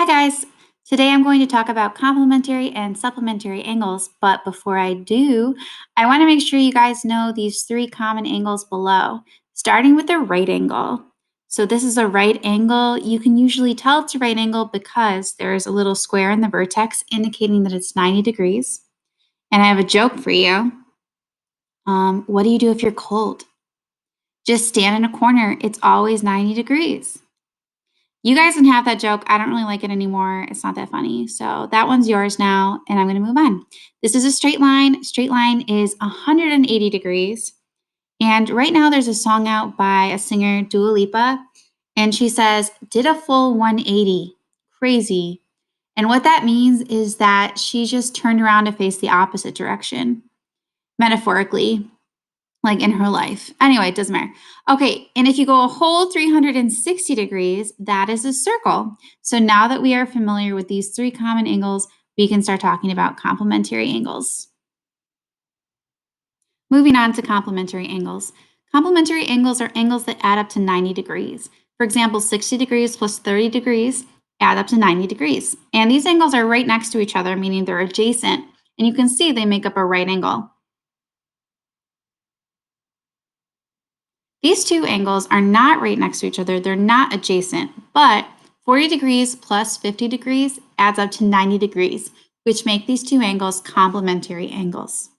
Hi guys! Today I'm going to talk about complementary and supplementary angles, but before I do, I want to make sure you guys know these three common angles below, starting with the right angle. So this is a right angle. You can usually tell it's a right angle because there is a little square in the vertex indicating that it's 90 degrees. And I have a joke for you. What do you do if you're cold? Just stand in a corner. It's always 90 degrees. You guys can have that joke. I don't really like it anymore. It's not that funny. So that one's yours now, and I'm going to move on. This is a straight line. Straight line is 180 degrees. And right now there's a song out by a singer, Dua Lipa, and she says, did a full 180. Crazy. And what that means is that she just turned around to face the opposite direction, metaphorically, like in her life. Anyway, it doesn't matter. Okay, and if you go a whole 360 degrees, that is a circle. So now that we are familiar with these three common angles, we can start talking about complementary angles. Moving on to complementary angles. Complementary angles are angles that add up to 90 degrees. For example, 60 degrees plus 30 degrees add up to 90 degrees. And these angles are right next to each other, meaning they're adjacent. And you can see they make up a right angle. These two angles are not right next to each other. They're not adjacent, but 40 degrees plus 50 degrees adds up to 90 degrees, which make these two angles complementary angles.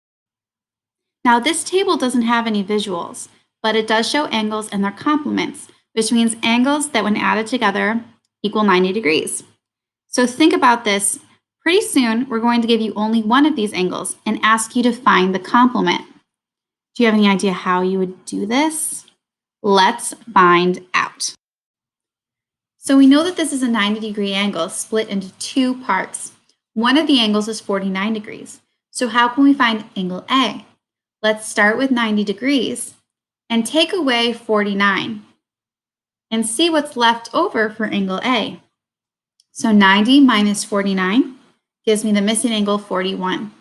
Now, this table doesn't have any visuals, but it does show angles and their complements, which means angles that when added together equal 90 degrees. So think about this. Pretty soon, we're going to give you only one of these angles and ask you to find the complement. Do you have any idea how you would do this? Let's find out. So we know that this is a 90-degree angle split into two parts. One of the angles is 49 degrees. So how can we find angle A? Let's start with 90 degrees and take away 49 and see what's left over for angle A. So 90 minus 49 gives me the missing angle 41.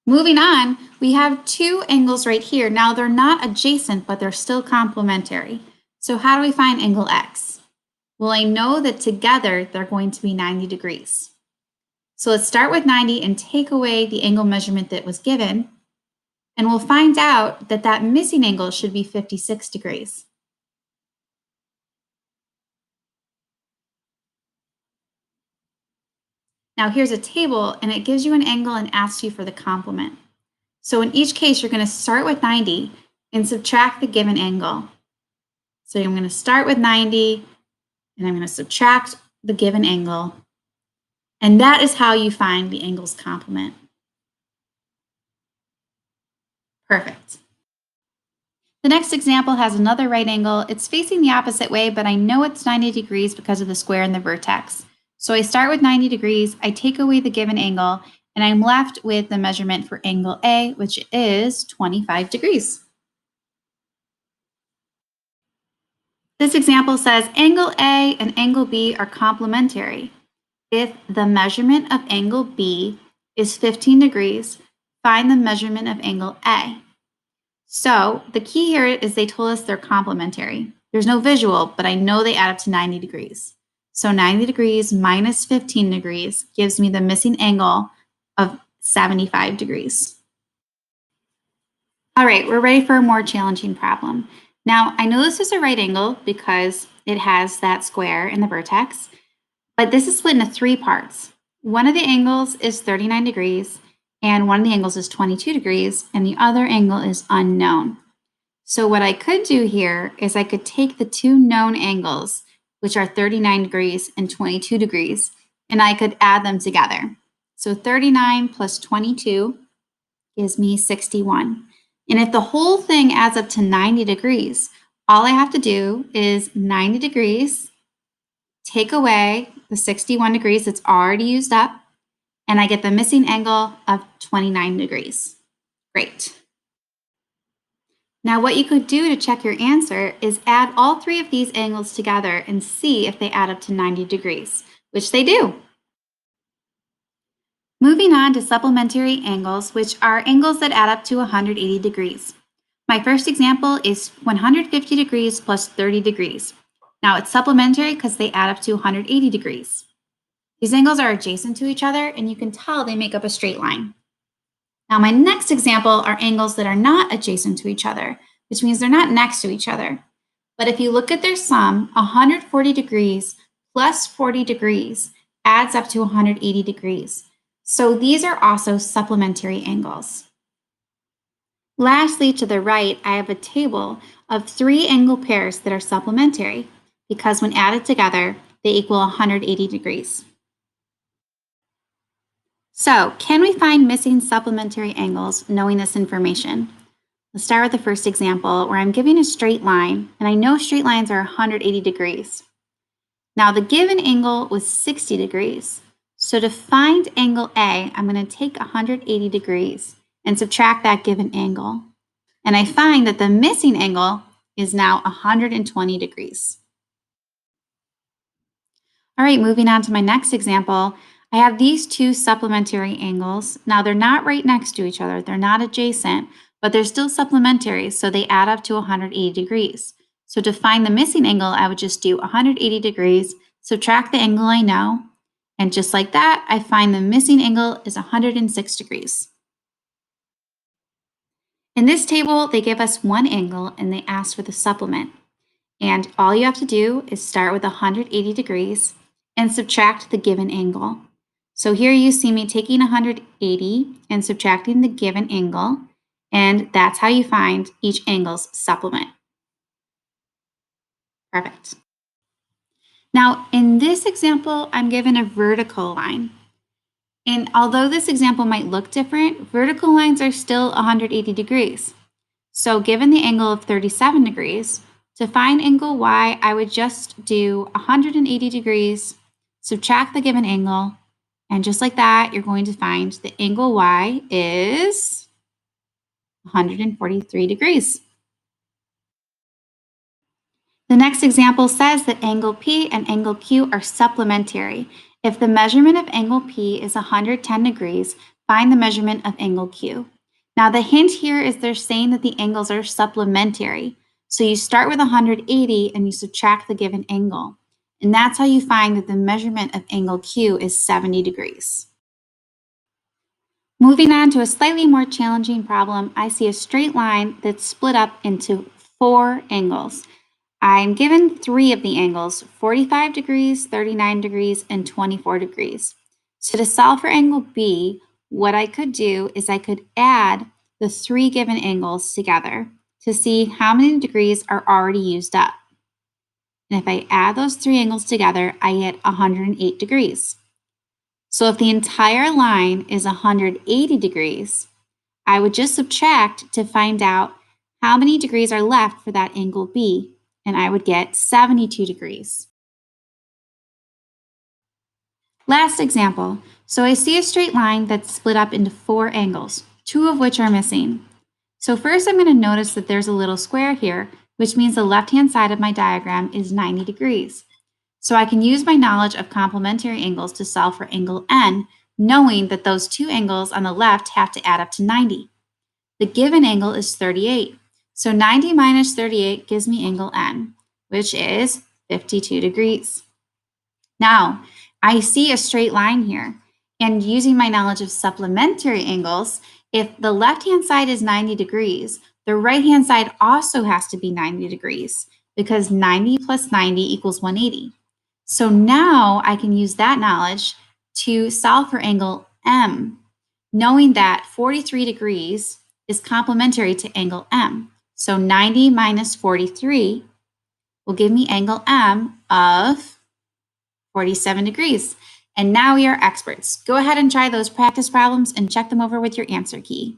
Moving on, we have two angles right here. Now they're not adjacent, but they're still complementary. So how do we find angle X? Well, I know that together they're going to be 90 degrees. So let's start with 90 and take away the angle measurement that was given. And we'll find out that that missing angle should be 56 degrees. Now here's a table and it gives you an angle and asks you for the complement. So in each case, you're going to start with 90 and subtract the given angle. So I'm going to start with 90 and I'm going to subtract the given angle. And that is how you find the angle's complement. Perfect. The next example has another right angle. It's facing the opposite way, but I know it's 90 degrees because of the square in the vertex. So I start with 90 degrees, I take away the given angle, and I'm left with the measurement for angle A, which is 25 degrees. This example says angle A and angle B are complementary. If the measurement of angle B is 15 degrees, find the measurement of angle A. So the key here is they told us they're complementary. There's no visual, but I know they add up to 90 degrees. So 90 degrees minus 15 degrees gives me the missing angle of 75 degrees. All right, we're ready for a more challenging problem. Now, I know this is a right angle because it has that square in the vertex, but this is split into three parts. One of the angles is 39 degrees, and one of the angles is 22 degrees, and the other angle is unknown. So what I could do here is I could take the two known angles, which are 39 degrees and 22 degrees, and I could add them together. So 39 plus 22 gives me 61. And if the whole thing adds up to 90 degrees, all I have to do is 90 degrees, take away the 61 degrees that's already used up, and I get the missing angle of 29 degrees. Great. Now what you could do to check your answer is add all three of these angles together and see if they add up to 90 degrees, which they do. Moving on to supplementary angles, which are angles that add up to 180 degrees. My first example is 150 degrees plus 30 degrees. Now it's supplementary because they add up to 180 degrees. These angles are adjacent to each other, and you can tell they make up a straight line. Now my next example are angles that are not adjacent to each other, which means they're not next to each other. But if you look at their sum, 140 degrees plus 40 degrees adds up to 180 degrees. So these are also supplementary angles. Lastly, to the right, I have a table of 3 angle pairs that are supplementary because when added together, they equal 180 degrees. So, can we find missing supplementary angles knowing this information? Let's start with the first example where I'm giving a straight line, and I know straight lines are 180 degrees. Now, the given angle was 60 degrees. So to find angle A, I'm going to take 180 degrees and subtract that given angle. And I find that the missing angle is now 120 degrees. All right, moving on to my next example, I have these 2 supplementary angles. Now, they're not right next to each other. They're not adjacent, but they're still supplementary, so they add up to 180 degrees. So to find the missing angle, I would just do 180 degrees, subtract the angle I know, and just like that, I find the missing angle is 106 degrees. In this table, they give us one angle and they ask for the supplement. And all you have to do is start with 180 degrees and subtract the given angle. So here you see me taking 180 and subtracting the given angle, and that's how you find each angle's supplement. Perfect. Now, in this example, I'm given a vertical line. And although this example might look different, vertical lines are still 180 degrees. So given the angle of 37 degrees, to find angle Y, I would just do 180 degrees, subtract the given angle, and just like that, you're going to find the angle Y is 143 degrees. The next example says that angle P and angle Q are supplementary. If the measurement of angle P is 110 degrees, find the measurement of angle Q. Now the hint here is they're saying that the angles are supplementary. So you start with 180 and you subtract the given angle. And that's how you find that the measurement of angle Q is 70 degrees. Moving on to a slightly more challenging problem, I see a straight line that's split up into 4 angles. I'm given 3 of the angles, 45 degrees, 39 degrees, and 24 degrees. So to solve for angle B, what I could do is I could add the 3 given angles together to see how many degrees are already used up. And if I add those 3 angles together, I get 108 degrees. So if the entire line is 180 degrees, I would just subtract to find out how many degrees are left for that angle B, and I would get 72 degrees. Last example. So I see a straight line that's split up into 4 angles, 2 of which are missing. So first I'm going to notice that there's a little square here, which means the left-hand side of my diagram is 90 degrees. So I can use my knowledge of complementary angles to solve for angle N, knowing that those 2 angles on the left have to add up to 90. The given angle is 38. So 90 minus 38 gives me angle N, which is 52 degrees. Now, I see a straight line here, and using my knowledge of supplementary angles, if the left-hand side is 90 degrees, the right-hand side also has to be 90 degrees because 90 plus 90 equals 180. So now I can use that knowledge to solve for angle M, knowing that 43 degrees is complementary to angle M. So 90 minus 43 will give me angle M of 47 degrees. And now we are experts. Go ahead and try those practice problems and check them over with your answer key.